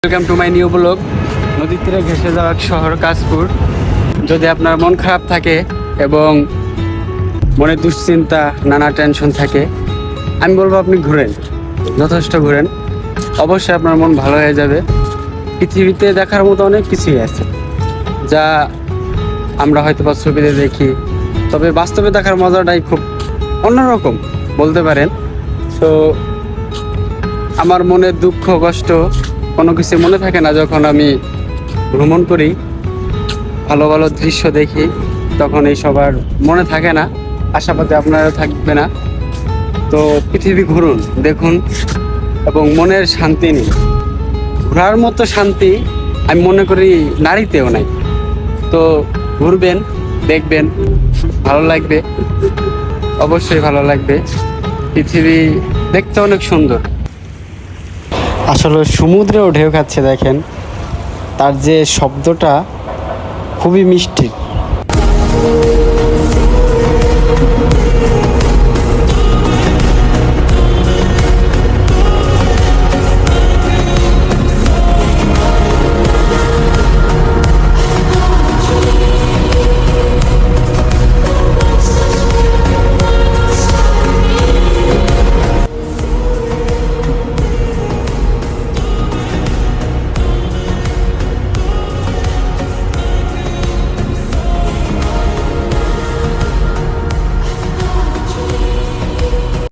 Welcome to my new blog. নদীর তীরে ঘেঁষে যাওয়া এক শহর কাশপুর। যদি আপনার মন খারাপ থাকে এবং মনে দুশ্চিন্তা নানা টেনশন থাকে, আমি বলবো আপনি ঘুরেন, যথেষ্ট ঘুরেন, অবশ্যই আপনার মন ভালো হয়ে যাবে। পৃথিবীতে দেখার মতো অনেক কিছুই আছে যা আমরা হয়তো বা ছবিতে দেখি, তবে বাস্তবে দেখার মজাটাই খুব অন্যরকম বলতে পারেন। তো আমার মনের দুঃখ কষ্ট কোনো কিছু মনে থাকে না যখন আমি ভ্রমণ করি, ভালো ভালো দৃশ্য দেখি, তখন এই সবার মনে থাকে না, আশাবাদে আপনারা থাকবে না। তো পৃথিবী ঘুরুন, দেখুন এবং মনের শান্তি নিন। ঘোরার মতো শান্তি আমি মনে করি নারীতেও নাই। তো ঘুরবেন, দেখবেন, ভালো লাগবে, অবশ্যই ভালো লাগবে। পৃথিবী দেখতে অনেক সুন্দর। আসলে সমুদ্রেও ঢেউ খাচ্ছে, দেখেন তার যে শব্দটা খুবই মিষ্টি।